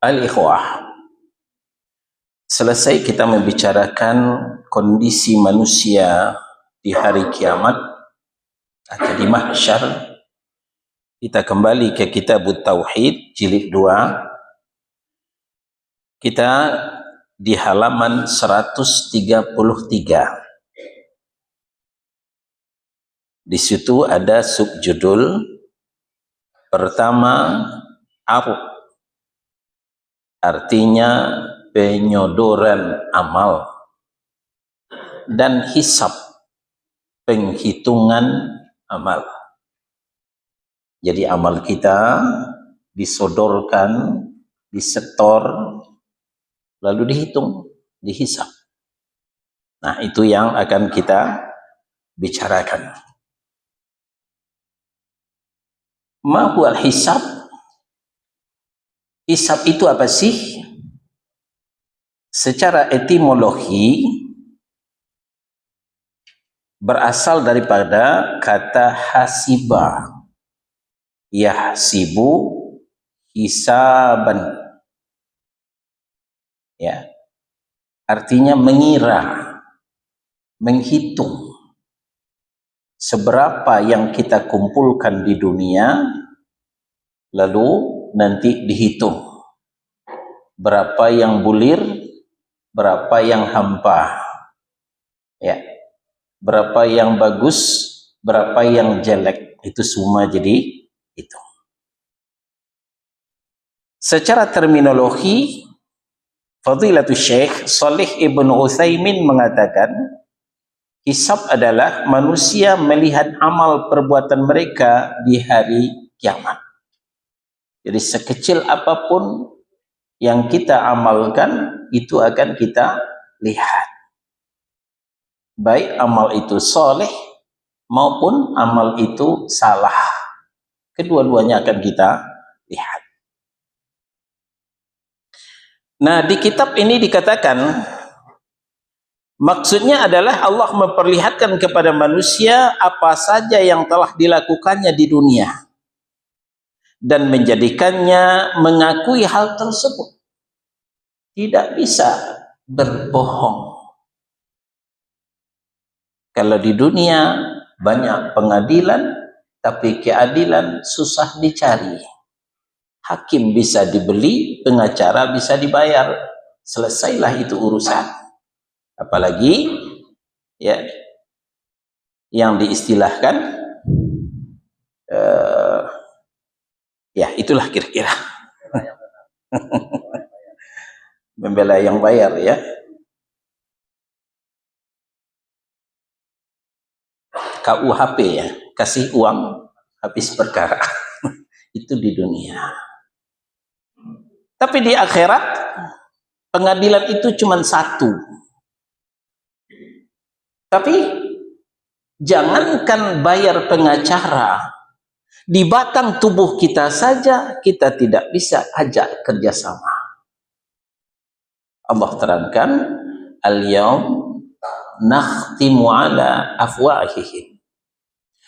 Al-ikhwah, selesai kita membicarakan kondisi manusia di hari kiamat atau di mahsyar, kita kembali ke kitab Tauhid jilid 2. Kita di halaman 133. Di situ ada subjudul pertama, artinya penyodoran amal, dan hisab, penghitungan amal. Jadi amal kita disodorkan, disetor, lalu dihitung, dihisab. Nah, itu yang akan kita bicarakan. Ma huwal hisab? Hisab itu apa sih? Secara etimologi berasal daripada kata hasiba, yahsibu hisaban, ya, artinya mengira, menghitung seberapa yang kita kumpulkan di dunia, lalu nanti dihitung berapa yang bulir, berapa yang hampa, ya, berapa yang bagus, berapa yang jelek, itu semua jadi itu. Secara terminologi, Fadilatul Syekh Shalih Ibn Utsaimin mengatakan, hisab adalah manusia melihat amal perbuatan mereka di hari kiamat. Jadi sekecil apapun yang kita amalkan, itu akan kita lihat. Baik amal itu soleh maupun amal itu salah, kedua-duanya akan kita lihat. Nah, di kitab ini dikatakan, maksudnya adalah Allah memperlihatkan kepada manusia apa saja yang telah dilakukannya di dunia dan menjadikannya mengakui hal tersebut. Tidak bisa berbohong. Kalau di dunia banyak pengadilan, tapi keadilan susah dicari. Hakim bisa dibeli, pengacara bisa dibayar. Selesailah itu urusan. Apalagi ya yang diistilahkan ya itulah kira-kira membela yang bayar, ya. KUHP, ya, kasih uang habis perkara. Itu di dunia. Tapi di akhirat pengadilan itu cuma satu. Tapi jangankan bayar pengacara, di batang tubuh kita saja kita tidak bisa ajak kerjasama. Allah terangkan, al-yawm nakhtimu ala afwahihim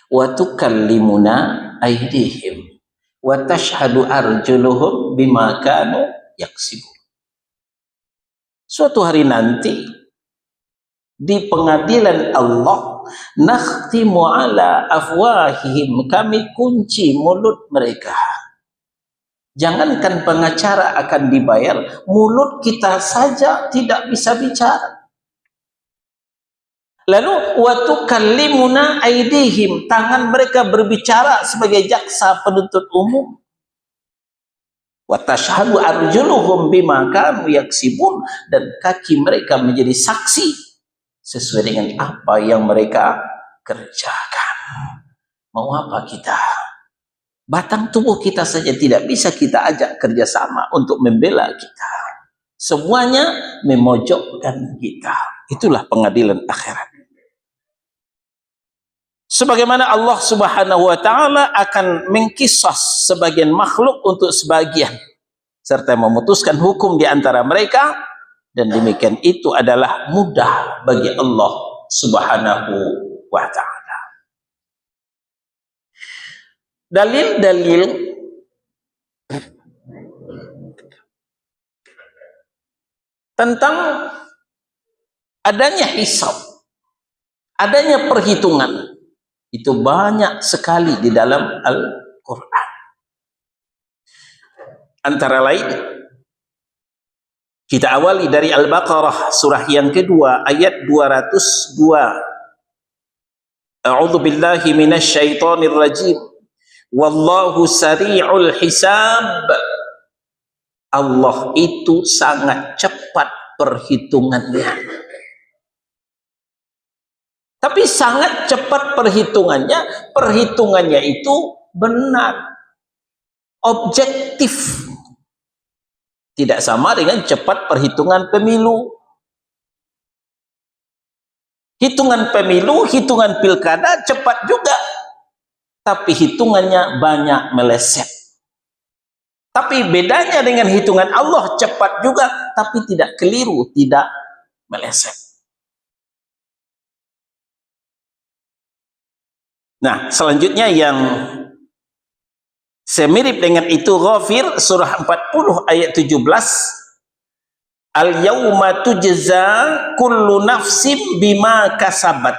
wa tukallimuna aydihim wa tashhadu arjuluhum bima kanu yaksibun. Suatu hari nanti di pengadilan Allah, nakhtimu ala afwahihim, kami kunci mulut mereka. Jangankan pengacara akan dibayar, mulut kita saja tidak bisa bicara. Lalu wa tukallimuna aydihim, tangan mereka berbicara sebagai jaksa penuntut umum. Wa tashhadu arjuluhum bima kanu yaksibun, dan kaki mereka menjadi saksi sesuai dengan apa yang mereka kerjakan. Mau apa kita? Batang tubuh kita saja tidak bisa kita ajak kerjasama untuk membela kita. Semuanya memojokkan kita. Itulah pengadilan akhirat. Sebagaimana Allah Subhanahu wa ta'ala akan mengkisas sebagian makhluk untuk sebagian, serta memutuskan hukum di antara mereka, dan demikian itu adalah mudah bagi Allah Subhanahu wa ta'ala. Dalil-dalil tentang adanya hisab, adanya perhitungan. Itu banyak sekali di dalam Al-Quran. Antara lain, kita awali dari Al-Baqarah surah yang kedua ayat 202. A'udzu billahi minasy syaithanir rajim. Wallahu sari'ul hisab. Allah itu sangat cepat perhitungannya. Tapi sangat cepat perhitungannya itu benar, objektif. Tidak sama dengan cepat perhitungan pemilu. Hitungan pemilu, hitungan pilkada cepat juga, tapi hitungannya banyak meleset. Tapi bedanya dengan hitungan Allah, cepat juga, tapi tidak keliru, tidak meleset. Nah, selanjutnya yang semirip dengan itu, Ghafir surah 40 ayat 17. Al-yawma tujza kullu nafsim bima kasabat.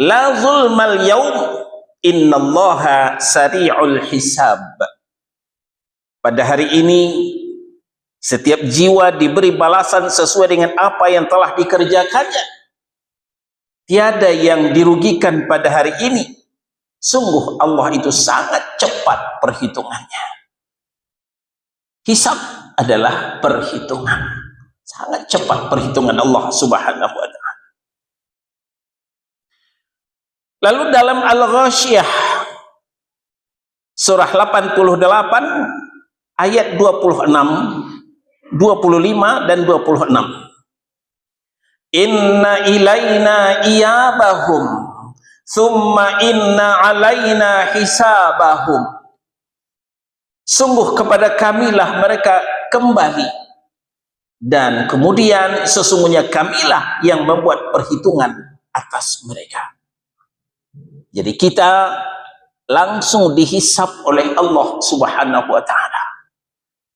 La zulmal yawm innallaha sari'ul hisab. Pada hari ini setiap jiwa diberi balasan sesuai dengan apa yang telah dikerjakannya. Tiada yang dirugikan pada hari ini. Sungguh Allah itu sangat cepat perhitungannya. Hisab adalah perhitungan. Sangat cepat perhitungan Allah Subhanahu wa ta'ala. Lalu dalam Al-Ghasyiyah surah 88 ayat 26, 25 dan 26. Inna ilaina iyabahum thumma inna alaina hisabahum. Sungguh kepada kamilah mereka kembali, dan kemudian sesungguhnya kamilah yang membuat perhitungan atas mereka. Jadi kita langsung dihisab oleh Allah Subhanahu wa ta'ala.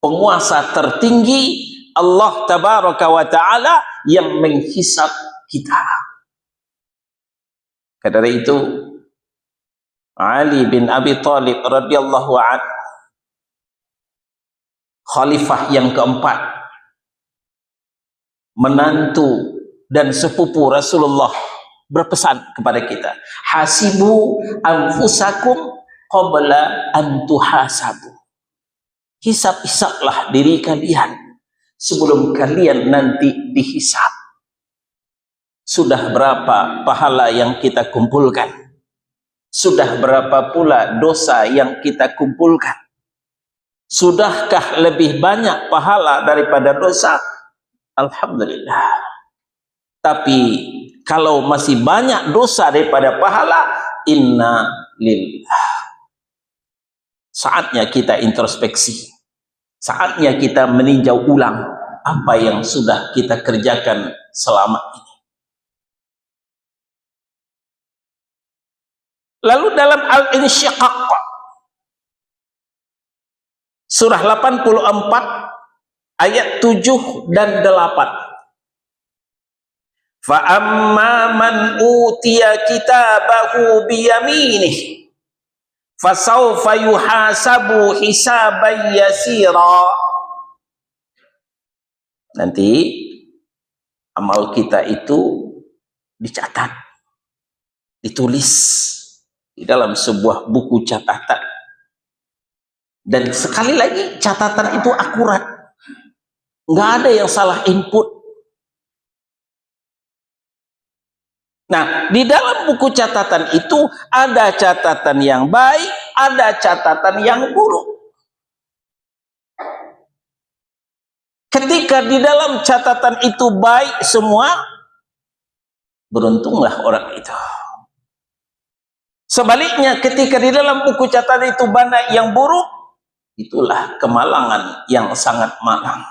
Penguasa tertinggi Allah Tabaraka wa ta'ala yang menghisab kita. Karena itu Ali bin Abi Thalib radhiyallahu anhu, khalifah yang keempat, menantu dan sepupu Rasulullah, berpesan kepada kita, hasibu anfusakum qabla an tuhasabu. Hisab-hisablah diri kalian sebelum kalian nanti dihisab. Sudah berapa pahala yang kita kumpulkan? Sudah berapa pula dosa yang kita kumpulkan? Sudahkah lebih banyak pahala daripada dosa? Alhamdulillah. Tapi kalau masih banyak dosa daripada pahala, inna lillah. Saatnya kita introspeksi. Saatnya kita meninjau ulang apa yang sudah kita kerjakan selama ini. Lalu dalam Al-Insyiqaq surah 84 ayat 7 dan 8. Fa amma man utiya kitabahu biyaminih fasawfa yuhasabu hisaban yasira. Nanti amal kita itu dicatat, ditulis di dalam sebuah buku catatan. Dan sekali lagi, catatan itu akurat, nggak ada yang salah input. Nah, di dalam buku catatan itu ada catatan yang baik, ada catatan yang buruk. Ketika di dalam catatan itu baik semua, beruntunglah orang itu. Sebaliknya, ketika di dalam buku catatan itu banyak yang buruk, itulah kemalangan yang sangat malang.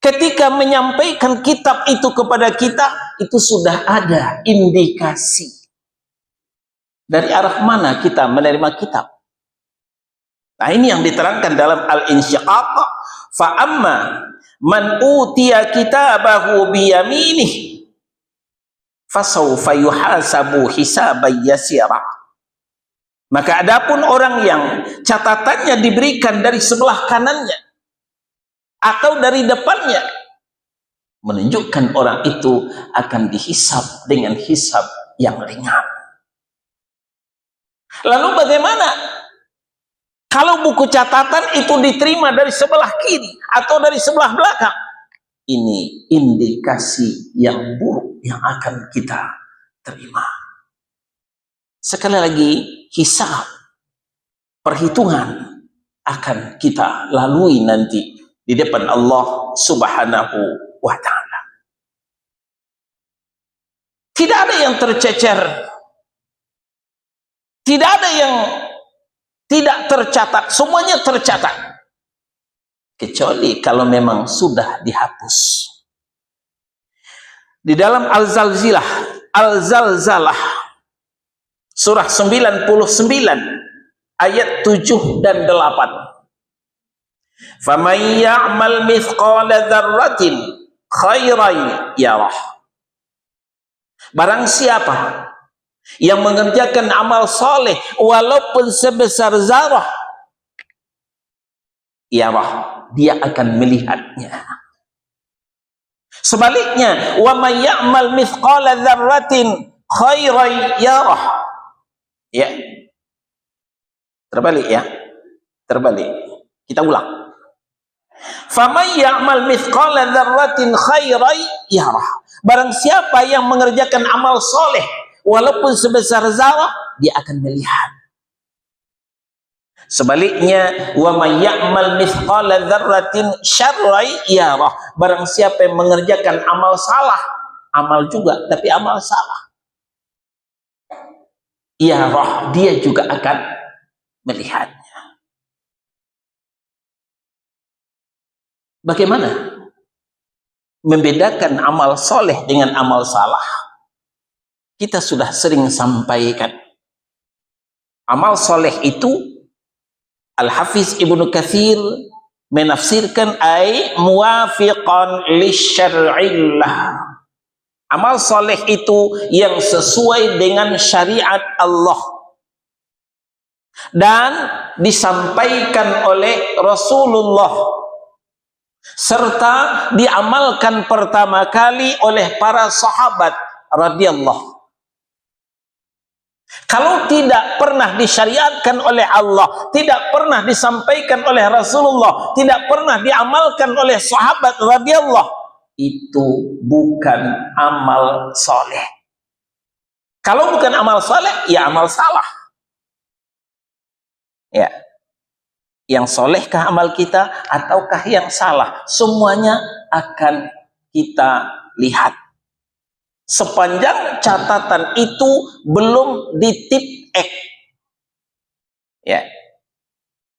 Ketika menyampaikan kitab itu kepada kita, itu sudah ada indikasi dari arah mana kita menerima kitab. Nah, ini yang diterangkan dalam Al-Insyiqaq. Fa amma man utiya kitabahu biyaminih fasawfa yuhasabu hisaban yasira. Maka adapun orang yang catatannya diberikan dari sebelah kanannya atau dari depannya, menunjukkan orang itu akan dihisab dengan hisab yang ringan. Lalu bagaimana kalau buku catatan itu diterima dari sebelah kiri atau dari sebelah belakang? Ini indikasi yang buruk yang akan kita terima. Sekali lagi, hisab, perhitungan akan kita lalui nanti di depan Allah Subhanahu wa ta'ala. Tidak ada yang tercecer, tidak ada yang tidak tercatat, semuanya tercatat, kecuali kalau memang sudah dihapus. Di dalam Al-Zalzalah surah 99 ayat 7 dan 8. Faman ya'mal mithqala dzarratin khairan yarah. Barang siapa yang mengerjakan amal soleh walaupun sebesar zarah, yarah, dia akan melihatnya. Sebaliknya, wa may ya'mal mithqala dzarratin khairan yarah. Ya. Terbalik ya. Terbalik. Kita ulang. Faman ya'mal mithqala dzarratin khairan yarah. Barang siapa yang mengerjakan amal soleh walaupun sebesar zarah, dia akan melihat. Sebaliknya, wa may ya'mal mithqala dzarratin syarran yarah. Barang siapa yang mengerjakan amal salah, amal juga tapi amal salah, yarah, dia juga akan melihatnya. Bagaimana membedakan amal soleh dengan amal salah? Kita sudah sering sampaikan. Amal soleh itu, Al-Hafiz Ibnu Katsir menafsirkan ay muwafiqan lisyar'illah. Amal soleh itu yang sesuai dengan syariat Allah dan disampaikan oleh Rasulullah, serta diamalkan pertama kali oleh para sahabat radhiyallahu. Kalau tidak pernah disyariatkan oleh Allah, tidak pernah disampaikan oleh Rasulullah, tidak pernah diamalkan oleh sahabat radhiyallahu, itu bukan amal soleh. Kalau bukan amal soleh, ya amal salah. Ya, yang solehkah amal kita ataukah yang salah? Semuanya akan kita lihat. Sepanjang catatan itu belum ditip X. Ya,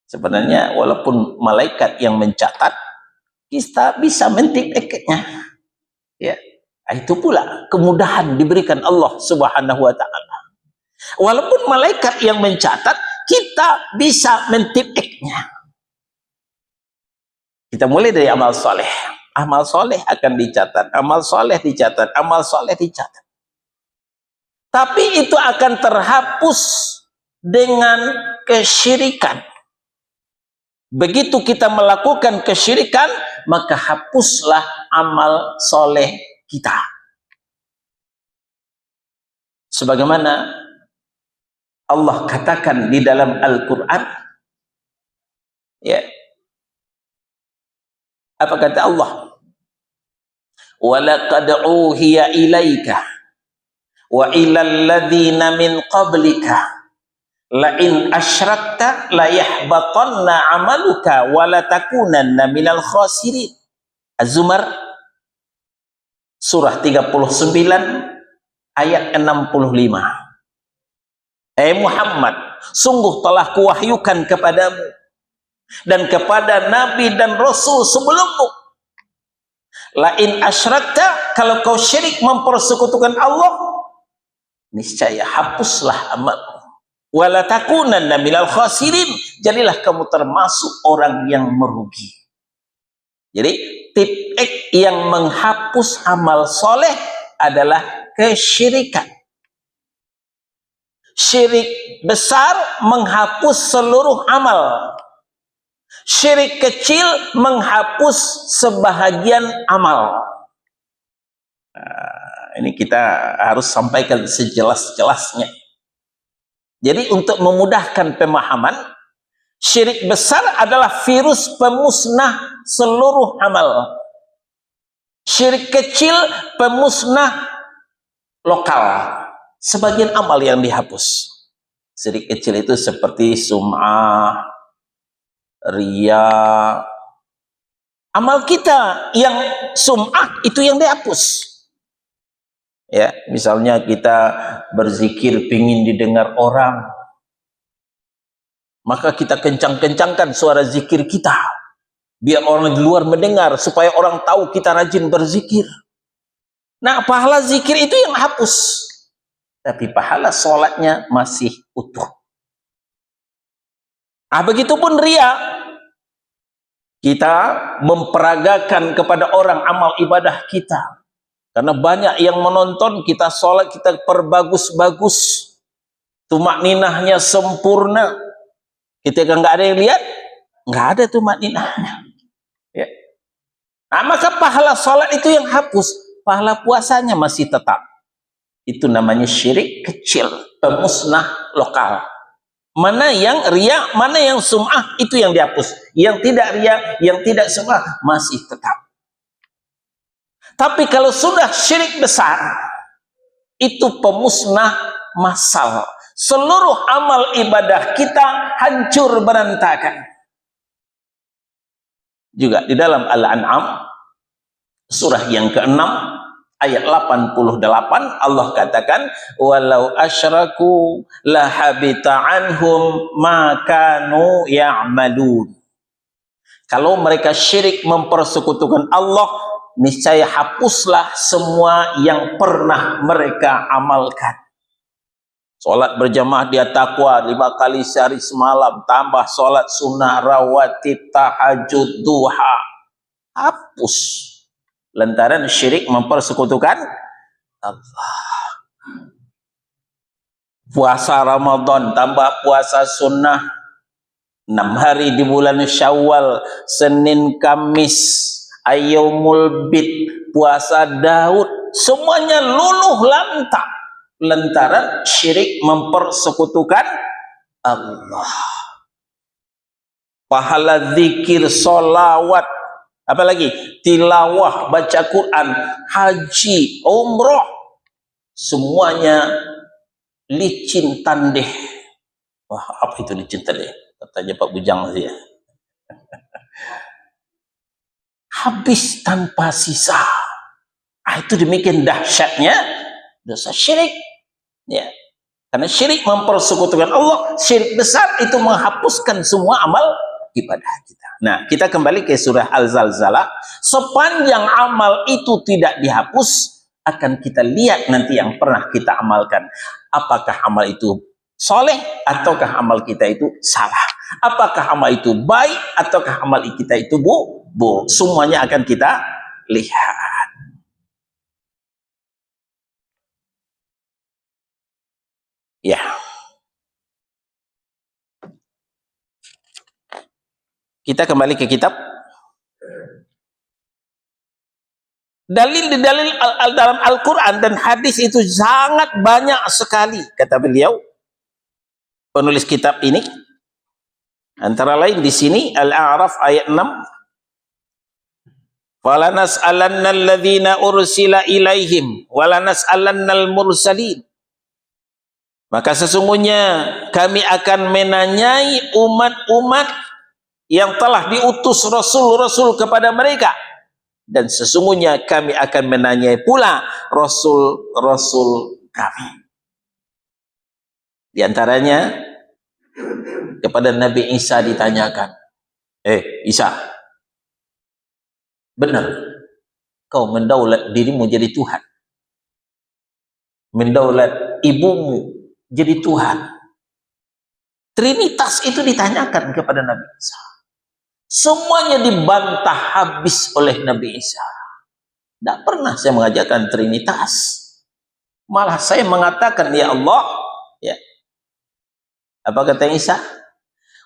sebenarnya walaupun malaikat yang mencatat, kita bisa mentip X-nya. Ya, itu pula kemudahan diberikan Allah Subhanahu wa ta'ala. Walaupun malaikat yang mencatat, kita bisa mentip X-nya. Kita mulai dari amal soleh. Amal soleh akan dicatat, amal soleh dicatat, amal soleh dicatat. Tapi itu akan terhapus dengan kesyirikan. Begitu kita melakukan kesyirikan, maka hapuslah amal soleh kita. Sebagaimana Allah katakan di dalam Al-Quran, ya, apa kata Allah? وَلَقَدْ أُوحِيَ إِلَيْكَ وَإِلَى الَّذِينَ مِنْ قَبْلِكَ لَئِنْ أَشْرَكْتَ لَيَحْبَطَنَّ عَمَلُكَ وَلَتَكُونَنَّ مِنَ الْخَاسِرِينَ. Az-Zumar surah 39 ayat 65. Muhammad, sungguh telah kuwahyukan kepadamu dan kepada nabi dan rasul sebelummu, lain asyrakta, kalau kau syirik mempersekutukan Allah, niscaya hapuslah amalmu. wala takunanna minal khasirin, jadilah kamu termasuk orang yang merugi. Jadi tip X yang menghapus amal soleh adalah kesyirikan. Syirik besar menghapus seluruh amal. Syirik kecil menghapus sebahagian amal. Ini kita harus sampaikan sejelas-jelasnya. Jadi untuk memudahkan pemahaman, syirik besar adalah virus pemusnah seluruh amal. Syirik kecil pemusnah lokal. Sebagian amal yang dihapus. Syirik kecil itu seperti sum'ah, riya. Amal kita yang sum'ah itu yang dihapus. Ya, misalnya kita berzikir pingin didengar orang, maka kita kencang-kencangkan suara zikir kita biar orang di luar mendengar, supaya orang tahu kita rajin berzikir. Nah, pahala zikir itu yang hapus, tapi pahala sholatnya masih utuh. Begitupun riya, kita memperagakan kepada orang amal ibadah kita. Karena banyak yang menonton, kita sholat, kita perbagus-bagus, tumak ninahnya sempurna. Ketika nggak ada yang lihat, nggak ada tumak ninahnya. Ya. Nah, maka pahala sholat itu yang hapus, pahala puasanya masih tetap. Itu namanya syirik kecil, pemusnah lokal. Mana yang riya, mana yang sum'ah, itu yang dihapus. Yang tidak riya, yang tidak sum'ah, masih tetap. Tapi kalau sudah syirik besar, itu pemusnah massal. Seluruh amal ibadah kita hancur berantakan. Juga di dalam Al-An'am, surah yang ke-6, ayat 88, Allah katakan, walau asyraku lahabita anhum ma kanu ya'malun. Kalau mereka syirik mempersekutukan Allah, niscaya hapuslah semua yang pernah mereka amalkan. Sholat berjamaah dia takwa 5 kali sehari semalam, tambah sholat sunnah, rawatib, tahajud, duha, hapus. Lantaran syirik mempersekutukan Allah. Puasa Ramadan, tambah puasa sunnah 6 hari di bulan Syawal, Senin, Kamis, Ayyamul Bid, puasa Daud, semuanya luluh lantak lantaran syirik mempersekutukan Allah. Pahala zikir, solawat, apalagi tilawah, baca Quran, haji, umroh, semuanya licin tandeh. Wah, apa itu licin tandeh? Katanya Pak Bujang sih ya. Habis tanpa sisa. Itu demikian dahsyatnya dosa syirik. Ya. Karena syirik mempersekutukan Allah, syirik besar itu menghapuskan semua amal ibadah kita. Nah, kita kembali ke surah Al-Zalzalah. Sepanjang amal itu tidak dihapus, akan kita lihat nanti yang pernah kita amalkan. Apakah amal itu soleh ataukah amal kita itu salah? Apakah amal itu baik ataukah amal kita itu buruk? Semuanya akan kita lihat. Ya. Kita kembali ke kitab. Dalil dalam Al-Quran dan hadis itu sangat banyak sekali, kata beliau, penulis kitab ini. Antara lain di sini Al-A'raf ayat 6. Falanas'alanna alladhina ursila ilaihim walanas'alannal mursalin. Maka sesungguhnya kami akan menanyai umat-umat yang telah diutus rasul-rasul kepada mereka, dan sesungguhnya kami akan menanyai pula rasul-rasul kami. Di antaranya kepada Nabi Isa ditanyakan, Isa, benar kau mendaulat dirimu jadi Tuhan, mendaulat ibumu jadi Tuhan, Trinitas itu ditanyakan kepada Nabi Isa. Semuanya dibantah habis oleh Nabi Isa. Tidak pernah saya mengajarkan Trinitas. Malah saya mengatakan, ya Allah, ya. Apa kata Isa?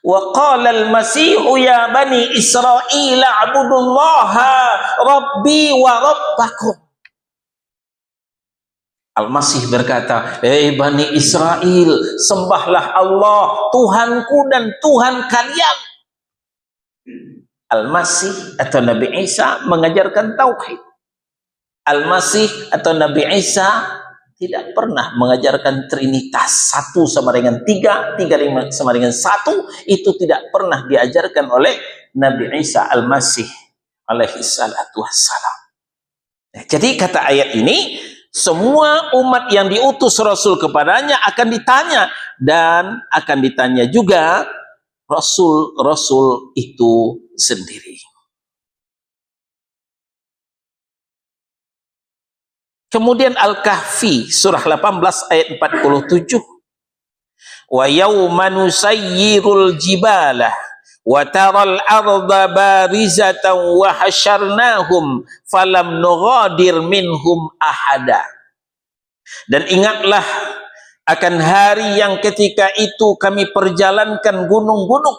Wa qala al-Masih ya bani Israil a'budullaha rabbi wa rabbakum. Al-Masih berkata, Bani Israel, sembahlah Allah, Tuhanku dan Tuhan kalian. Al-Masih atau Nabi Isa mengajarkan tauhid. Al-Masih atau Nabi Isa tidak pernah mengajarkan Trinitas, satu sama dengan tiga, tiga sama dengan satu. Itu tidak pernah diajarkan oleh Nabi Isa Al-Masih alaihi salatu wassalam. Jadi kata ayat ini, semua umat yang diutus Rasul kepadanya akan ditanya, dan akan ditanya juga Rasul-Rasul itu sendiri. Kemudian Al-Kahfi surah 18 ayat 47. Wa yawma nusayyirul jibalah wa taral arda barizatan wa hasyarnahum falam nughadir minhum ahada. Dan ingatlah akan hari yang ketika itu kami perjalankan gunung-gunung,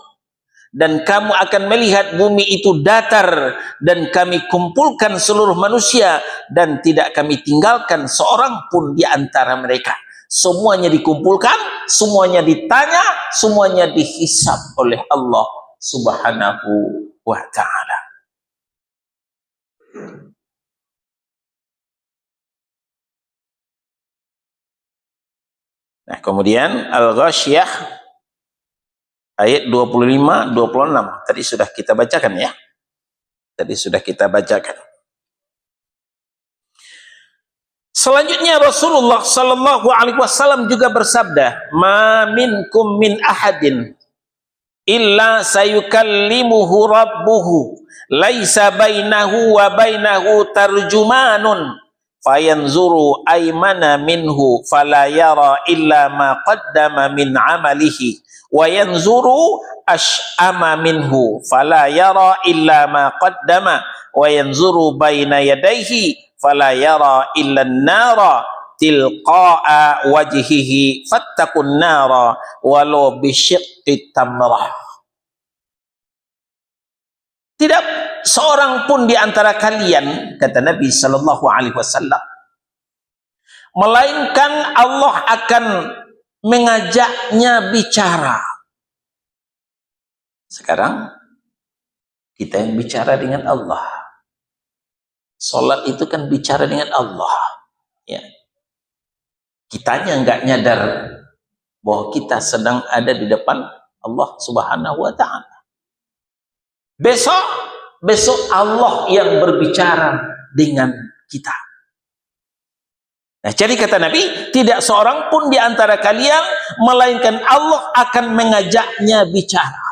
dan kamu akan melihat bumi itu datar, dan kami kumpulkan seluruh manusia, dan tidak kami tinggalkan seorang pun di antara mereka. Semuanya dikumpulkan, semuanya ditanya, semuanya dihisab oleh Allah Subhanahu wa ta'ala. Nah, kemudian Al-Ghasyiyah ayat 25-26 tadi sudah kita bacakan ya. Tadi sudah kita bacakan. Selanjutnya Rasulullah sallallahu alaihi wasallam juga bersabda, "Ma minkum min ahadin illa sayukallimuhu rabbuhu laisa bainahu wa bainahu tarjumanun fayanzuru aymana minhu fala yara illa ma qaddama min amalihi wa yanzuru ash'ama minhu fala yara illa ma qaddama wa yanzuru baina yadayhi fala yara illa an-nara tilqa'a wajhihi fattaqun nara walau bisyiqqi tamrah." Tidak seorang pun di antara kalian, kata Nabi sallallahu alaihi wasallam, melainkan Allah akan mengajaknya bicara. Sekarang kita yang bicara dengan Allah. Salat itu kan bicara dengan Allah, ya. Kitanya nggak nyadar bahwa kita sedang ada di depan Allah Subhanahu wa ta'ala. Besok Allah yang berbicara dengan kita. Nah, jadi kata Nabi, tidak seorang pun di antara kalian melainkan Allah akan mengajaknya bicara.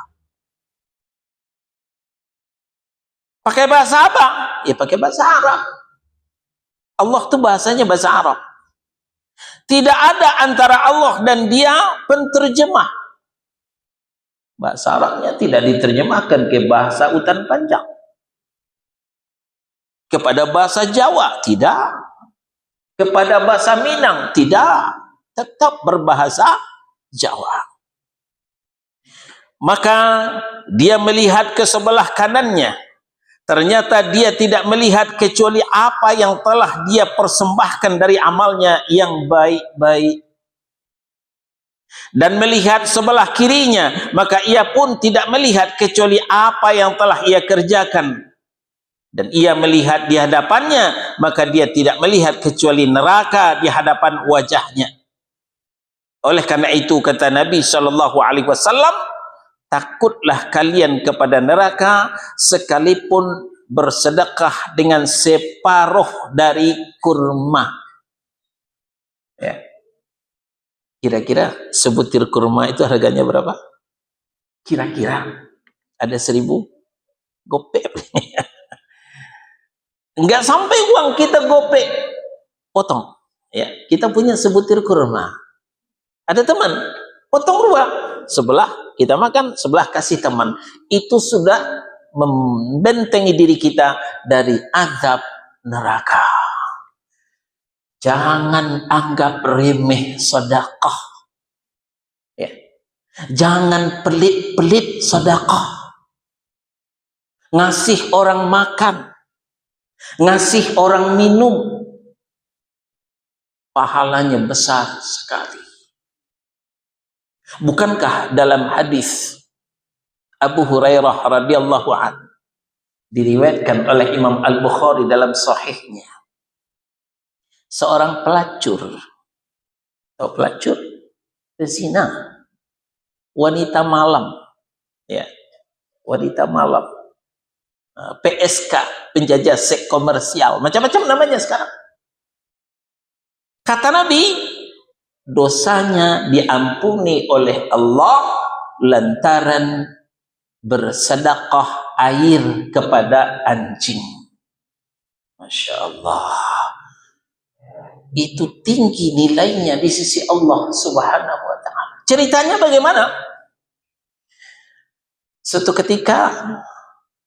Pakai bahasa apa? Ya pakai bahasa Arab. Allah tuh bahasanya bahasa Arab. Tidak ada antara Allah dan dia penterjemah. Bahasa Arabnya tidak diterjemahkan ke bahasa Utan Panjang, kepada bahasa Jawa tidak, kepada bahasa Minang tidak, tetap berbahasa Jawa. Maka dia melihat ke sebelah kanannya, ternyata dia tidak melihat kecuali apa yang telah dia persembahkan dari amalnya yang baik-baik. Dan melihat sebelah kirinya, maka ia pun tidak melihat kecuali apa yang telah ia kerjakan. Dan ia melihat di hadapannya, maka dia tidak melihat kecuali neraka di hadapan wajahnya. Oleh karena itu kata Nabi sallallahu alaihi wasallam, takutlah kalian kepada neraka sekalipun bersedekah dengan separuh dari kurma. Ya. Kira-kira sebutir kurma itu harganya berapa? Kira-kira ada 1000 gopek. Enggak sampai uang kita gopek potong. Ya, kita punya sebutir kurma. Ada teman potong 2, sebelah kita makan, sebelah kasih teman. Itu sudah membentengi diri kita dari azab neraka. Jangan anggap remeh sedekah. Ya. Jangan pelit-pelit sedekah. Ngasih orang makan, ngasih orang minum, pahalanya besar sekali. Bukankah dalam hadis Abu Hurairah radhiyallahu anhu diriwayatkan oleh Imam Al-Bukhari dalam sahihnya, seorang pelacur, atau pelacur zina, wanita malam, ya, wanita malam, PSK, penjajah seks komersial, macam-macam namanya sekarang. Kata Nabi, dosanya diampuni oleh Allah lantaran bersedekah air kepada anjing. Masya Allah, itu tinggi nilainya di sisi Allah Subhanahu wa Ta'ala. Ceritanya bagaimana? Suatu ketika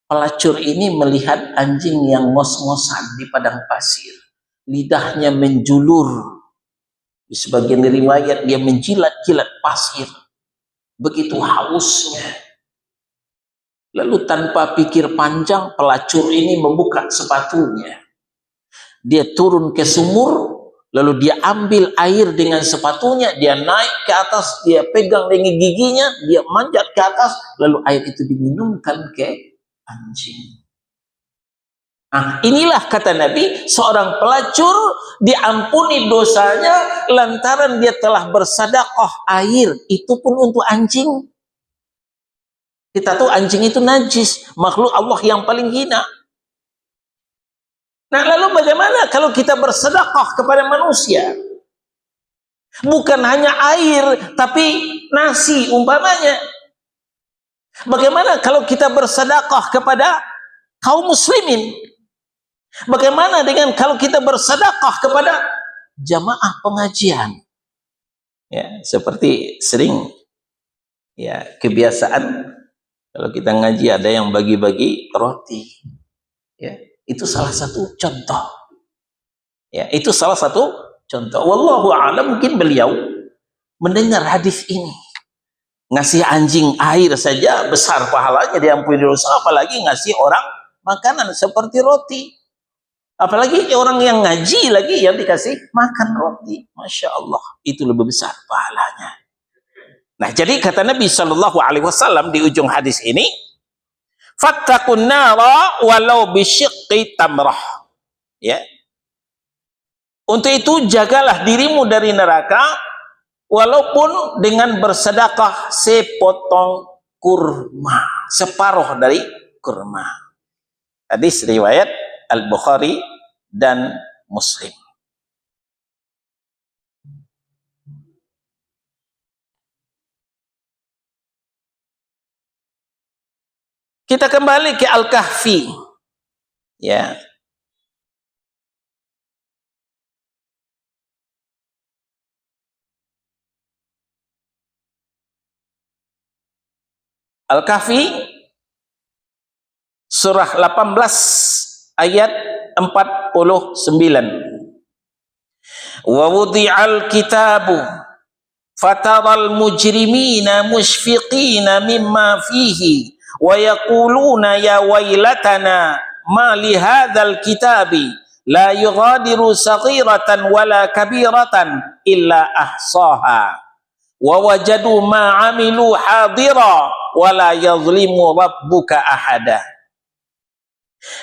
pelacur ini melihat anjing yang ngos-ngosan di padang pasir, lidahnya menjulur. Di sebagian riwayat dia menjilat-jilat pasir, begitu hausnya. Lalu tanpa pikir panjang, pelacur ini membuka sepatunya. Dia turun ke sumur, lalu dia ambil air dengan sepatunya, dia naik ke atas, dia pegang dengan giginya, dia manjat ke atas, lalu air itu diminumkan ke anjing. Nah, inilah kata Nabi, seorang pelacur diampuni dosanya lantaran dia telah bersedekah air, itu pun untuk anjing. Kita tahu anjing itu najis, makhluk Allah yang paling hina. Nah, lalu bagaimana kalau kita bersedekah kepada manusia? Bukan hanya air, tapi nasi umpamanya. Bagaimana kalau kita bersedekah kepada kaum muslimin? Bagaimana dengan kalau kita bersedekah kepada jamaah pengajian? Ya, seperti sering ya kebiasaan kalau kita ngaji ada yang bagi-bagi roti. Ya, itu salah satu contoh. Ya, itu salah satu contoh. Wallahu a'lam, mungkin beliau mendengar hadis ini. Ngasih anjing air saja besar pahalanya, diampuni dosa, apalagi ngasih orang makanan seperti roti. Apalagi orang yang ngaji lagi yang dikasih makan roti. Masya Allah, itu lebih besar pahalanya. Nah, jadi kata Nabi SAW di ujung hadis ini, fattaqun nara walau bisyiqqi tamrah. Ya. Untuk itu jagalah dirimu dari neraka walaupun dengan bersedekah sepotong kurma, separuh dari kurma. Hadis riwayat Al-Bukhari dan Muslim. Kita kembali ke Al-Kahfi. Ya. Al-Kahfi surah 18 ayat 49. Wa wudi'al kitabu fataral mujrimina mushfiqina mimma fihi wa yaquluna ya wailatana ma li hadzal kitabi la yughadiru saghiratan wala kabiratan illa ahsaha wa wajadu ma amilu hadira wala yazlimu rabbuka ahada.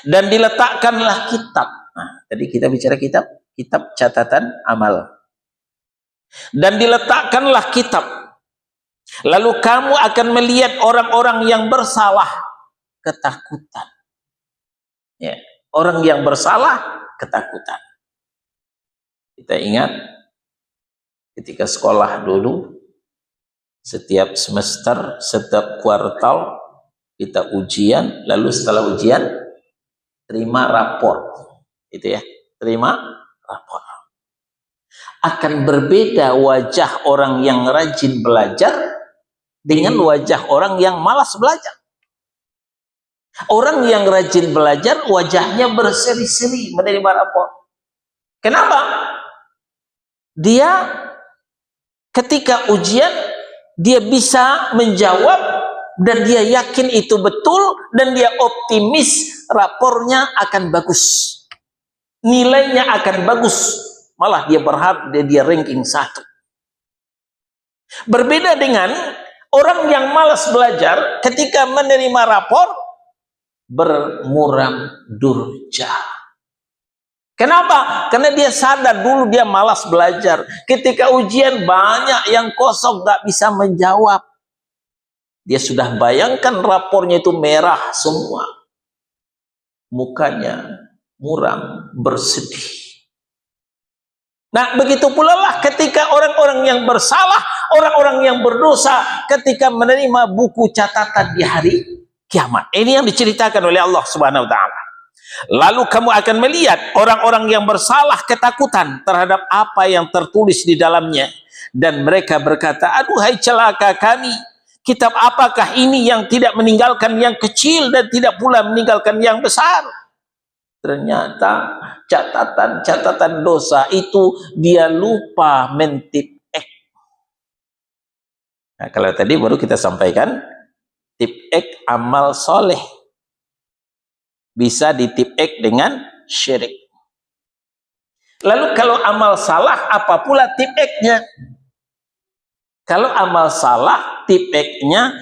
Dan diletakkanlah kitab. Nah, tadi kita bicara kitab catatan amal. Dan diletakkanlah kitab. Lalu kamu akan melihat orang-orang yang bersalah ketakutan. Ya, orang yang bersalah ketakutan. Kita ingat ketika sekolah dulu, setiap semester, setiap kuartal kita ujian, lalu setelah ujian terima rapor, itu ya, terima rapor. Akan berbeda wajah orang yang rajin belajar dengan wajah orang yang malas belajar. Orang yang rajin belajar wajahnya berseri-seri menerima rapor. Kenapa? Dia ketika ujian dia bisa menjawab dan dia yakin itu betul dan dia optimis rapornya akan bagus. Nilainya akan bagus. Malah dia berharap dia ranking 1. Berbeda dengan orang yang malas belajar ketika menerima rapor bermuram durja. Kenapa? Karena dia sadar dulu dia malas belajar. Ketika ujian banyak yang kosong gak bisa menjawab. Dia sudah bayangkan rapornya itu merah semua. Mukanya muram bersedih. Nah, begitu pula lah ketika orang-orang yang bersalah, orang-orang yang berdosa ketika menerima buku catatan di hari kiamat. Ini yang diceritakan oleh Allah Subhanahu wa taala. Lalu kamu akan melihat orang-orang yang bersalah ketakutan terhadap apa yang tertulis di dalamnya dan mereka berkata, "Aduhai celaka kami. Kitab apakah ini yang tidak meninggalkan yang kecil dan tidak pula meninggalkan yang besar?" Ternyata catatan-catatan dosa itu dia lupa mentipek. Nah, kalau tadi baru kita sampaikan tipek amal soleh bisa ditipek dengan syirik. Lalu kalau amal salah apa pula tipeknya? Kalau amal salah tipeknya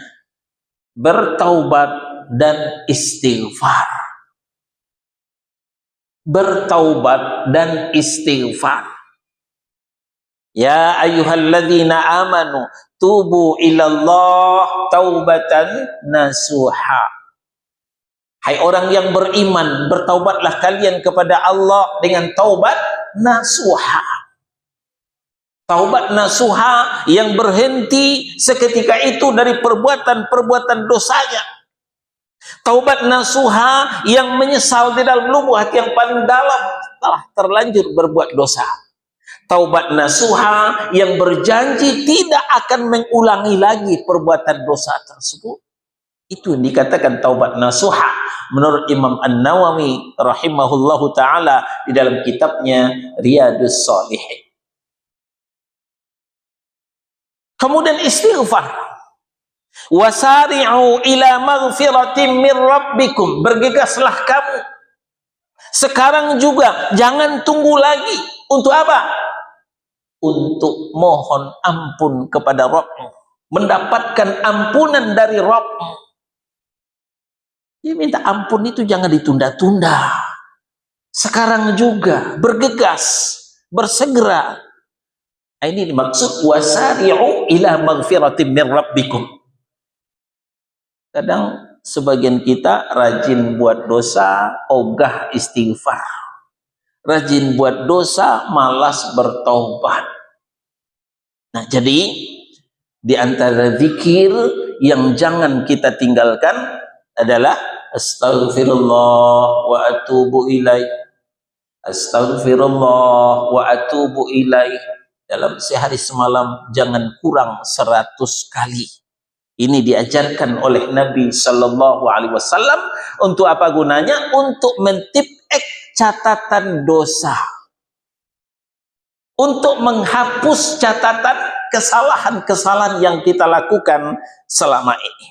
bertaubat dan istighfar. Bertaubat dan istighfar. Ya ayyuhalladzina amanu tubu ilallah taubatan nasuha. Hai orang yang beriman, bertaubatlah kalian kepada Allah dengan taubat nasuha. Taubat nasuha yang berhenti seketika itu dari perbuatan-perbuatan dosanya. Taubat nasuha yang menyesal di dalam lubuk hati yang paling dalam telah terlanjur berbuat dosa. Taubat nasuha yang berjanji tidak akan mengulangi lagi perbuatan dosa tersebut. Itu yang dikatakan taubat nasuha menurut Imam An-Nawawi rahimahullahu ta'ala di dalam kitabnya Riyadus Shalihin. Kemudian istighfar. Wasari'u ila maghfiratin min rabbikum. Bergegaslah kamu sekarang juga, jangan tunggu lagi. Untuk apa? Untuk mohon ampun kepada Rabb-mu, mendapatkan ampunan dari Rabb-mu. Dia minta ampun itu jangan ditunda-tunda. Sekarang juga bergegas, bersegera. Ini dimaksud wasari'u ila maghfiratin min rabbikum. Kadang sebagian kita rajin buat dosa, ogah istighfar. Rajin buat dosa, malas bertaubat. Nah, jadi di antara zikir yang jangan kita tinggalkan adalah astaghfirullah wa atubu ilaih. Astaghfirullah wa atubu ilaih. Dalam sehari semalam jangan kurang 100 kali. Ini diajarkan oleh Nabi Sallallahu Alaihi Wasallam. Untuk apa gunanya? Untuk mentipek catatan dosa, untuk menghapus catatan kesalahan-kesalahan yang kita lakukan selama ini.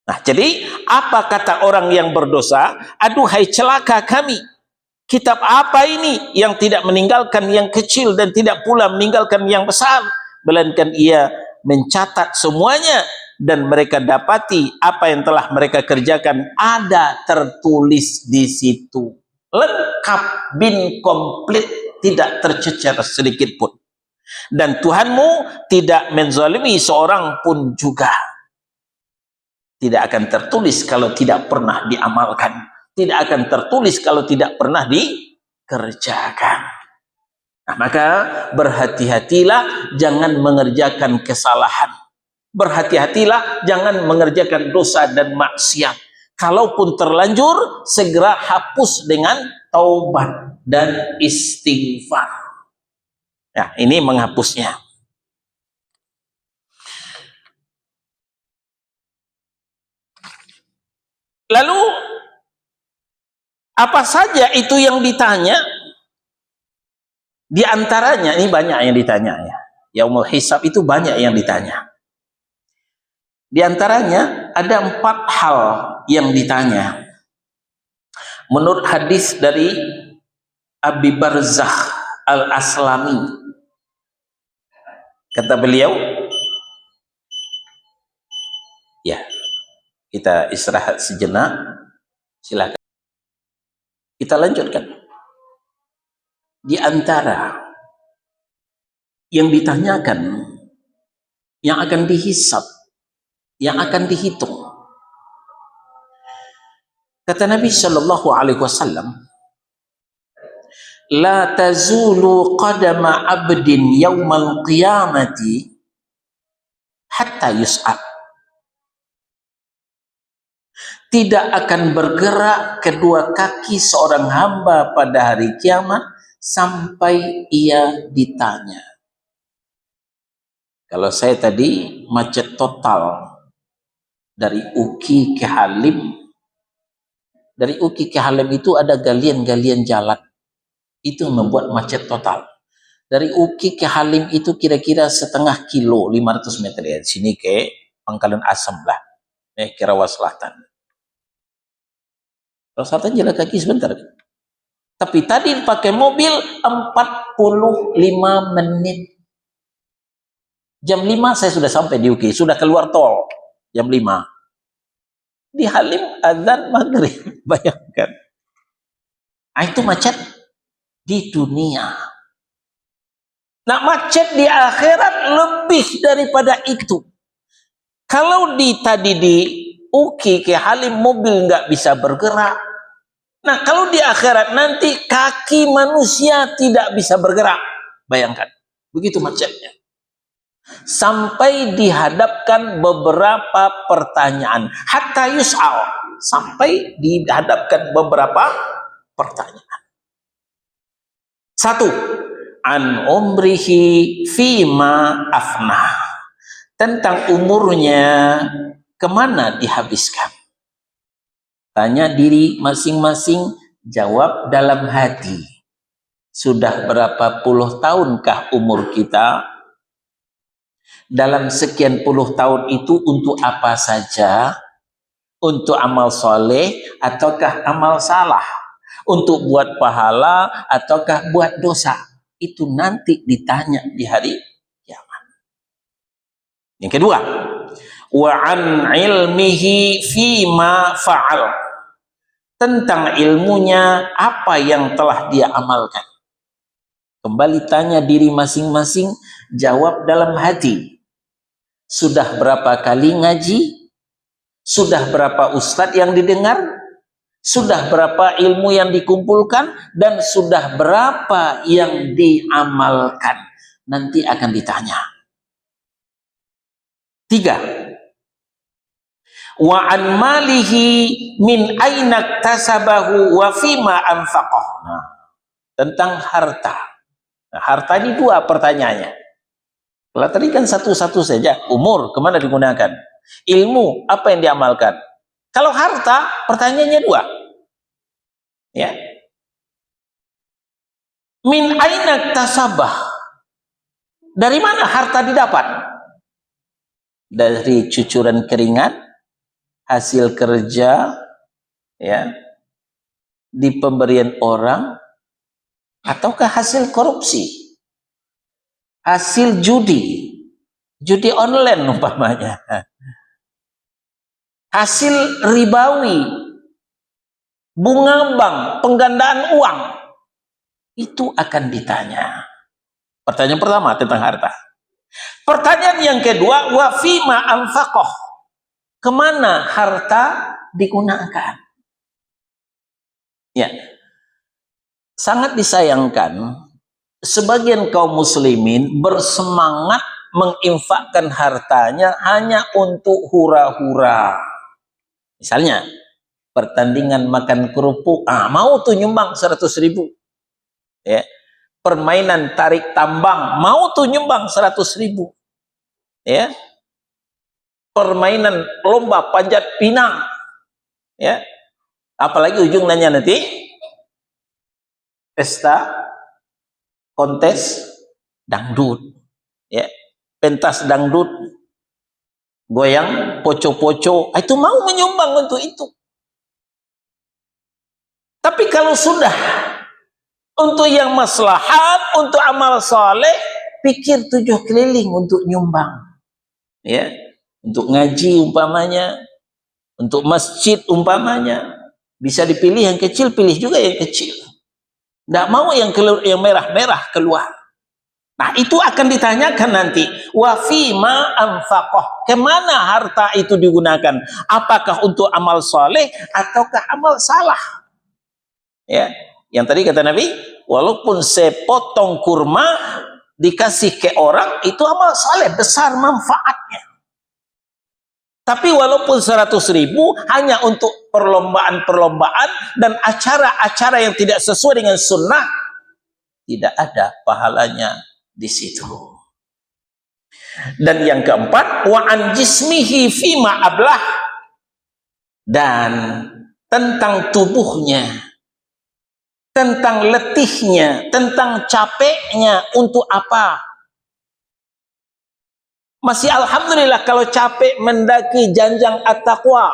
Nah, jadi apa kata orang yang berdosa? Aduhai celaka kami. Kitab apa ini yang tidak meninggalkan yang kecil dan tidak pula meninggalkan yang besar, melainkan ia mencatat semuanya dan mereka dapati apa yang telah mereka kerjakan ada tertulis di situ, lengkap bin komplit, tidak tercecer sedikit pun. Dan Tuhanmu tidak menzalimi seorang pun juga. Tidak akan tertulis kalau tidak pernah diamalkan, tidak akan tertulis kalau tidak pernah dikerjakan. Nah, maka berhati-hatilah jangan mengerjakan kesalahan. Berhati-hatilah jangan mengerjakan dosa dan maksiat. Kalaupun terlanjur, segera hapus dengan taubat dan istighfar. Nah, ini menghapusnya. Lalu apa saja itu yang ditanya? Di antaranya, ini banyak yang ditanya ya. Yaumul hisab itu banyak yang ditanya. Di antaranya ada 4 hal yang ditanya. Menurut hadis dari Abi Barzah Al-Aslami, kata beliau, ya, kita istirahat sejenak, silakan. Kita lanjutkan. Di antara yang ditanyakan, yang akan dihisab, yang akan dihitung. Kata Nabi Shallallahu Alaihi Wasallam, la tazulu qadama abdin yaumal qiyamati hatta yus'ab. Tidak akan bergerak kedua kaki seorang hamba pada hari kiamat sampai ia ditanya. Kalau saya tadi macet total dari Uki ke Halim. Dari Uki ke Halim itu ada galian-galian jalan. Itu membuat macet total. Dari Uki ke Halim itu kira-kira setengah kilo, 500 meter ya. Sini ke Pangkalan Asam lah. Ke Rawa Selatan. Rawa Selatan jalan kaki sebentar. Tapi tadi pakai mobil 45 menit. Jam 5 saya sudah sampai di Uki. Sudah keluar tol. Jam 5. Di Halim azan maghrib. Bayangkan. Nah, itu macet di dunia. Nah, macet di akhirat lebih daripada itu. Kalau tadi di Uki ke Halim mobil nggak bisa bergerak. Nah, kalau di akhirat nanti kaki manusia tidak bisa bergerak. Bayangkan, begitu macetnya. Sampai dihadapkan beberapa pertanyaan. Hatta yus'al. Sampai dihadapkan beberapa pertanyaan. 1. An umrihi fima afnah. Tentang umurnya, kemana dihabiskan. Tanya diri masing-masing, jawab dalam hati. Sudah berapa puluh tahunkah umur kita? Dalam sekian puluh tahun itu untuk apa saja? Untuk amal soleh ataukah amal salah? Untuk buat pahala ataukah buat dosa? Itu nanti ditanya di hari kiamat. Yang kedua, wa an ilmihi fima fa'al. Tentang ilmunya, apa yang telah dia amalkan. Kembali tanya diri masing-masing, jawab dalam hati. Sudah berapa kali ngaji? Sudah berapa ustadz yang didengar? Sudah berapa ilmu yang dikumpulkan? Dan sudah berapa yang diamalkan? Nanti akan ditanya. 3. Wa an malihi min aina tasabahu wa fima anfaqah. Nah, tentang harta. Nah, harta ini 2 pertanyaannya. Kalau tadi kan satu-satu saja. Umur, kemana digunakan? Ilmu, apa yang diamalkan? Kalau harta, pertanyaannya 2. Ya. Min aina tasabah. Dari mana harta didapat? Dari cucuran keringat, hasil kerja, ya, di pemberian orang, ataukah hasil korupsi, hasil judi online umpamanya, hasil ribawi, bunga bank, penggandaan uang, itu akan ditanya. Pertanyaan pertama tentang harta. Pertanyaan yang kedua, wa fima anfaqah. Kemana harta digunakan? Ya, sangat disayangkan sebagian kaum muslimin bersemangat menginfakkan hartanya hanya untuk hura-hura. Misalnya, pertandingan makan kerupuk, mau tuh nyumbang 100.000. Ya. Permainan tarik tambang, mau tuh nyumbang 100.000. Ya. Permainan lomba panjat pinang, Ya, apalagi ujung nanya nanti pesta kontes dangdut, ya, pentas dangdut, goyang poco-poco, itu mau menyumbang untuk itu. Tapi kalau sudah untuk yang maslahat, untuk amal saleh, pikir 7 keliling untuk nyumbang, ya, untuk ngaji umpamanya, untuk masjid umpamanya, bisa dipilih yang kecil, pilih juga yang kecil. Tidak mau yang merah-merah keluar. Nah, itu akan ditanyakan nanti, wa fima anfaqah, kemana harta itu digunakan? Apakah untuk amal saleh ataukah amal salah? Ya, yang tadi kata Nabi, walaupun sepotong kurma dikasih ke orang, itu amal saleh, besar manfaatnya. Tapi walaupun 100.000 hanya untuk perlombaan-perlombaan dan acara-acara yang tidak sesuai dengan sunnah, tidak ada pahalanya di situ. Dan yang keempat, wa an jismihi fima ablah, dan tentang tubuhnya, tentang letihnya, tentang capeknya, untuk apa? Masih alhamdulillah kalau capek mendaki janjang at-taqwa,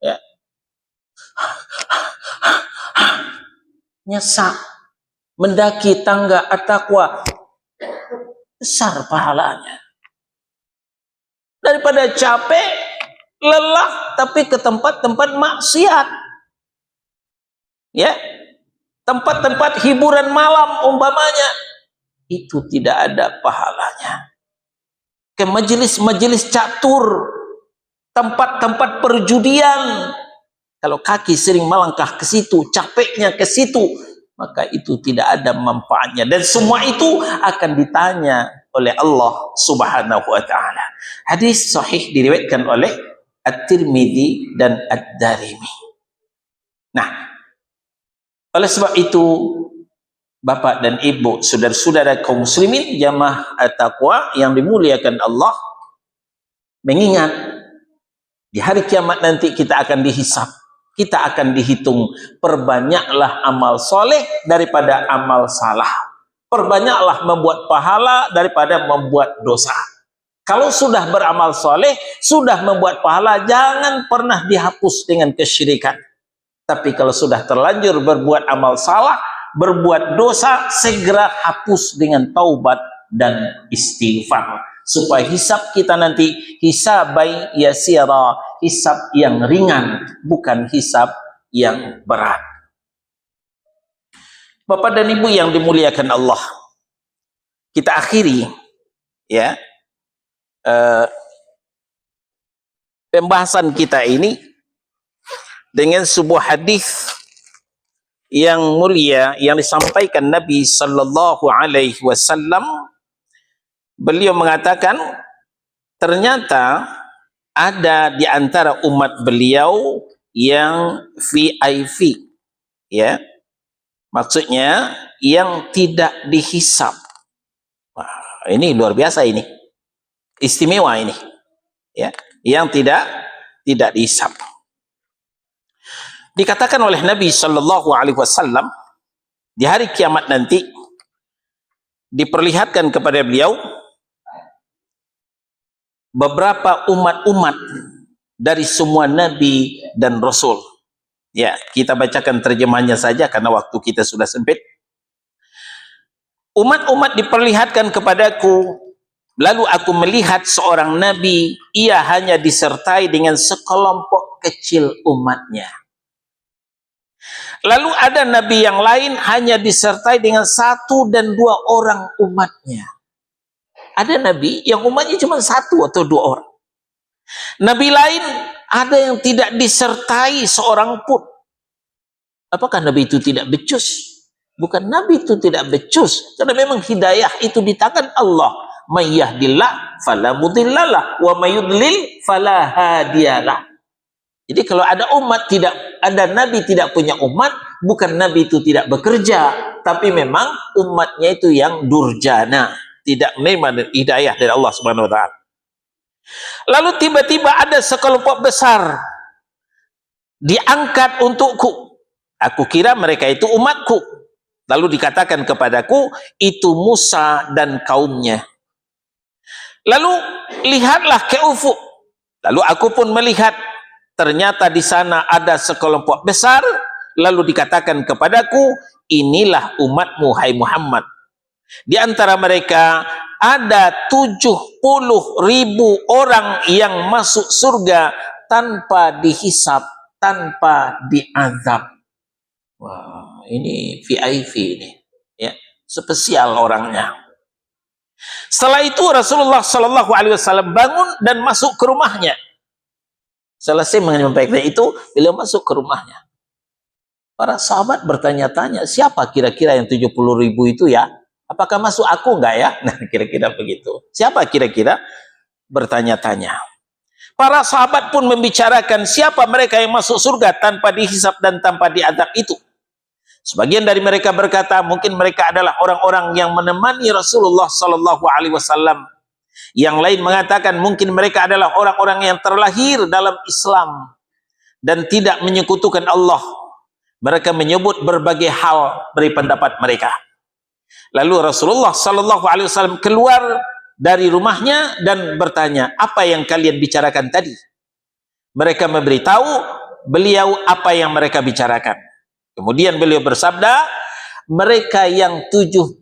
ya, nyesak mendaki tangga at-taqwa, besar pahalanya daripada capek lelah tapi ke tempat-tempat maksiat, ya, tempat-tempat hiburan malam umpamanya, itu tidak ada pahalanya. Ke majelis-majelis catur, tempat-tempat perjudian, kalau kaki sering melangkah ke situ, capeknya ke situ, maka itu tidak ada manfaatnya. Dan semua itu akan ditanya oleh Allah Subhanahu wa ta'ala. Hadis sahih diriwayatkan oleh At-Tirmidzi dan Ad-Darimi. Nah, oleh sebab itu, Bapak dan Ibu, saudara-saudara kaum muslimin jamaah at-taqwa yang dimuliakan Allah, mengingat di hari kiamat nanti kita akan dihisab, kita akan dihitung. Perbanyaklah amal soleh daripada amal salah, perbanyaklah membuat pahala daripada membuat dosa. Kalau sudah beramal soleh, sudah membuat pahala, jangan pernah dihapus dengan kesyirikan. Tapi kalau sudah terlanjur berbuat amal salah, berbuat dosa, segera hapus dengan taubat dan istighfar, supaya hisab kita nanti hisabai yasira, hisab yang ringan, bukan hisab yang berat. Bapak dan Ibu yang dimuliakan Allah, kita akhiri, ya, pembahasan kita ini dengan sebuah hadis yang mulia yang disampaikan Nabi sallallahu alaihi wasallam. Beliau mengatakan, ternyata ada di antara umat beliau yang VIP, ya, maksudnya yang tidak dihisab. Wah, ini luar biasa, ini istimewa ini, ya, yang tidak dihisab. Dikatakan oleh Nabi sallallahu alaihi wasallam, di hari kiamat nanti diperlihatkan kepada beliau beberapa umat-umat dari semua nabi dan rasul. Ya, kita bacakan terjemahnya saja karena waktu kita sudah sempit. Umat-umat diperlihatkan kepadaku, lalu aku melihat seorang nabi, ia hanya disertai dengan sekelompok kecil umatnya. Lalu ada nabi yang lain hanya disertai dengan 1 dan 2 orang umatnya. Ada nabi yang umatnya cuma 1 atau 2 orang. Nabi lain ada yang tidak disertai seorang pun. Apakah nabi itu tidak becus? Bukan, nabi itu tidak becus, karena memang hidayah itu di tangan Allah. May yahdillah fala mudhillalah wa may yudlil fala hadiyalah. Jadi kalau ada umat tidak ada nabi tidak punya umat, bukan nabi itu tidak bekerja, tapi memang umatnya itu yang durjana, tidak menerima hidayah dari Allah Subhanahu wa taala. Lalu tiba-tiba ada sekelompok besar diangkat untukku. Aku kira mereka itu umatku. Lalu dikatakan kepadaku, itu Musa dan kaumnya. Lalu lihatlah ke ufuk. Lalu aku pun melihat, ternyata di sana ada sekelompok besar. Lalu dikatakan kepadaku, inilah umatmu hai Muhammad. Di antara mereka ada 70.000 orang yang masuk surga tanpa dihisab, tanpa diazab. Wah, ini VIP ini, ya, spesial orangnya. Setelah itu Rasulullah Shallallahu Alaihi Wasallam bangun dan masuk ke rumahnya. Selesai menyampaikan itu, beliau masuk ke rumahnya. Para sahabat bertanya-tanya, siapa kira-kira yang 70.000 itu ya? Apakah masuk aku enggak ya? Nah, kira-kira begitu. Siapa kira-kira? Bertanya-tanya. Para sahabat pun membicarakan siapa mereka yang masuk surga tanpa dihisab dan tanpa diazab itu. Sebagian dari mereka berkata, mungkin mereka adalah orang-orang yang menemani Rasulullah Sallallahu Alaihi Wasallam. Yang lain mengatakan mungkin mereka adalah orang-orang yang terlahir dalam Islam dan tidak menyekutukan Allah. Mereka menyebut berbagai hal dari pendapat mereka. Lalu Rasulullah Sallallahu Alaihi Wasallam keluar dari rumahnya dan bertanya, apa yang kalian bicarakan tadi? Mereka memberitahu beliau apa yang mereka bicarakan. Kemudian beliau bersabda, mereka yang 70.000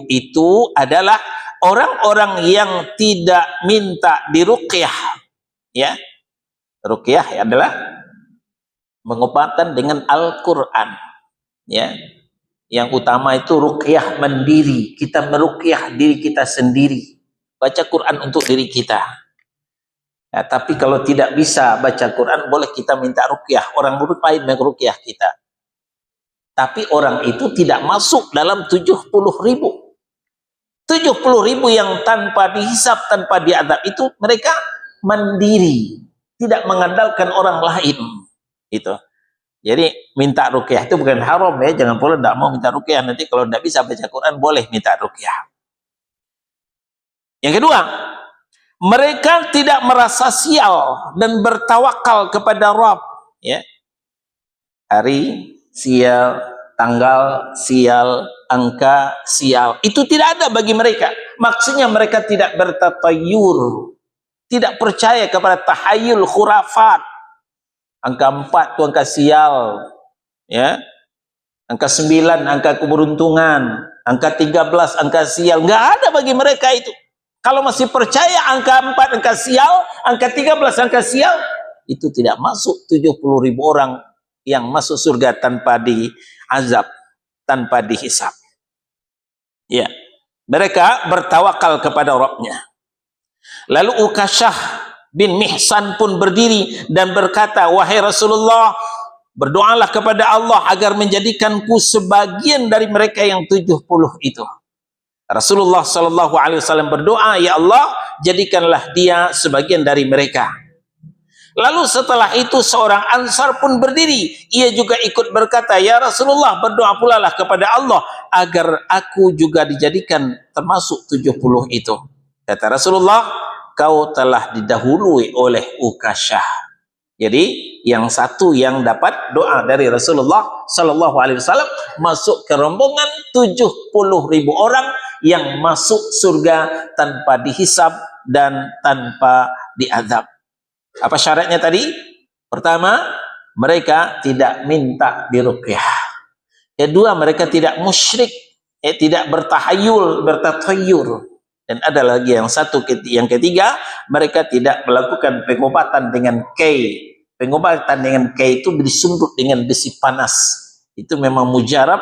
itu adalah orang-orang yang tidak minta diruqyah. Ya, ruqyah adalah pengobatan dengan Al-Quran. Ya, yang utama itu ruqyah mandiri. Kita meruqyah diri kita sendiri. Baca Quran untuk diri kita. Ya, tapi kalau tidak bisa baca Quran, boleh kita minta ruqyah. Orang lain meruqyah kita. Tapi orang itu tidak masuk dalam 70.000. 70.000 yang tanpa dihisab, tanpa diadab itu mereka mandiri, tidak mengandalkan orang lain. Itu. Jadi minta ruqyah itu bukan haram ya, jangan pula tidak mau minta ruqyah, nanti kalau tidak bisa baca Quran boleh minta ruqyah. Yang kedua, mereka tidak merasa sial dan bertawakal kepada Rabb, ya. Hari sial, tanggal sial, angka sial, itu tidak ada bagi mereka. Maksudnya mereka tidak bertatayur, tidak percaya kepada tahayul khurafat. Angka 4 itu angka sial, ya. Angka 9 angka keberuntungan, angka 13 angka sial, nggak ada bagi mereka itu. Kalau masih percaya angka 4 angka sial, angka 13 angka sial, itu tidak masuk 70.000 orang yang masuk surga tanpa diazab, tanpa dihisab. Ya, mereka bertawakal kepada Rabbnya. Lalu Ukasyah bin Mihsan pun berdiri dan berkata, wahai Rasulullah, berdoalah kepada Allah agar menjadikanku sebagian dari mereka yang 70 itu. Rasulullah Shallallahu Alaihi Wasallam berdoa, ya Allah, jadikanlah dia sebagian dari mereka. Lalu setelah itu seorang Ansar pun berdiri, ia juga ikut berkata, ya Rasulullah, berdoa pula lah kepada Allah agar aku juga dijadikan termasuk 70 itu. Kata Rasulullah, kau telah didahului oleh Ukasyah. Jadi yang satu yang dapat doa dari Rasulullah Sallallahu Alaihi Wasallam masuk ke rombongan 70.000 orang yang masuk surga tanpa dihisab dan tanpa diazab. Apa syaratnya tadi? Pertama, mereka tidak minta diruqyah. Kedua, mereka tidak musyrik, tidak bertahayul, bertathayyur. Dan ada lagi yang yang ketiga, mereka tidak melakukan pengobatan dengan kay. Pengobatan dengan kay itu disundut dengan besi panas. Itu memang mujarab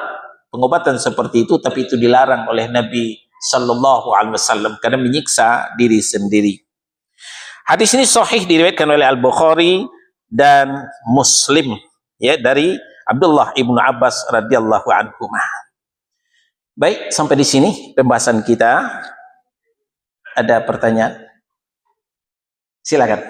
pengobatan seperti itu, tapi itu dilarang oleh Nabi Sallallahu Alaihi Wasallam karena menyiksa diri sendiri. Hadis ini sahih diriwayatkan oleh Al-Bukhari dan Muslim, ya, dari Abdullah ibnu Abbas radhiyallahu anhu. Baik, sampai di sini pembahasan kita. Ada pertanyaan? Silakan.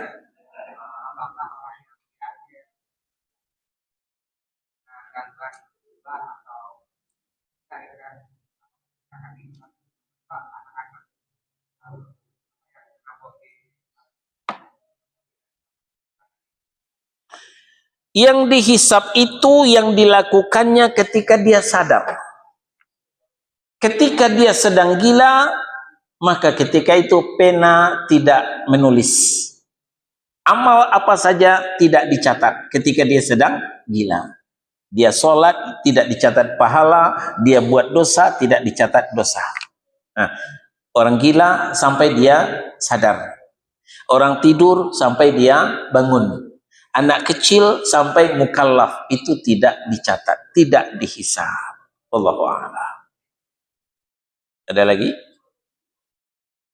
Yang dihisab itu yang dilakukannya ketika dia sadar. Ketika dia sedang gila, maka ketika itu pena tidak menulis. Amal apa saja tidak dicatat ketika dia sedang gila. Dia sholat tidak dicatat pahala, dia buat dosa tidak dicatat dosa. Nah, orang gila sampai dia sadar. Orang tidur sampai dia bangun. Anak kecil sampai mukallaf itu tidak dicatat, tidak dihisab. Wallahu a'lam. Ada lagi?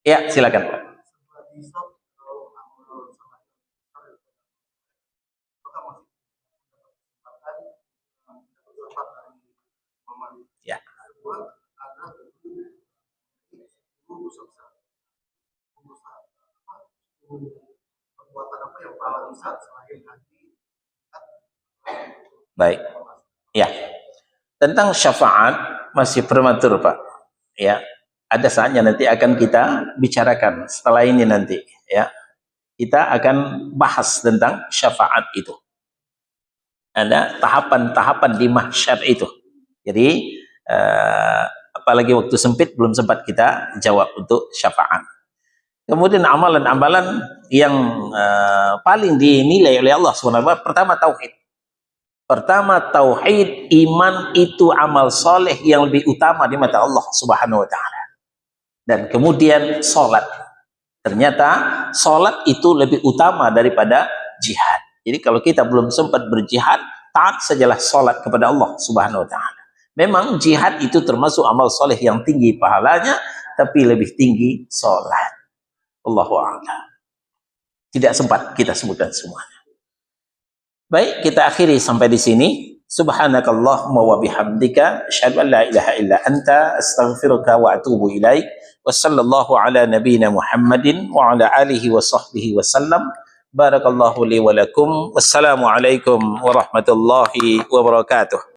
Ya, silakan Pak. Ya. Baik. Ya. Tentang syafaat masih prematur, Pak. Ya. Ada saatnya nanti akan kita bicarakan setelah ini nanti, ya. Kita akan bahas tentang syafaat itu. Ada tahapan-tahapan di mahsyar itu. Jadi apalagi waktu sempit belum sempat kita jawab untuk syafaat. Kemudian amalan-amalan yang paling dinilai oleh Allah SWT, pertama tauhid. Pertama tauhid, iman itu amal soleh yang lebih utama di mata Allah Subhanahu Wa Taala. Dan kemudian sholat. Ternyata sholat itu lebih utama daripada jihad. Jadi kalau kita belum sempat berjihad, taat sajalah sholat kepada Allah Subhanahu Wa Taala. Memang jihad itu termasuk amal soleh yang tinggi pahalanya, tapi lebih tinggi sholat. Allahu a'lam. Tidak sempat kita sebutkan semuanya. Baik, kita akhiri sampai di sini. Subhanakallahumma wa bihamdika asyhadu an la ilaha illa anta astaghfiruka wa atubu ilaik. Wassallallahu ala nabiyyina Muhammadin wa ala alihi wa sahbihi wasallam. Barakallahu li wa lakum. Wassalamu alaikum warahmatullahi wabarakatuh.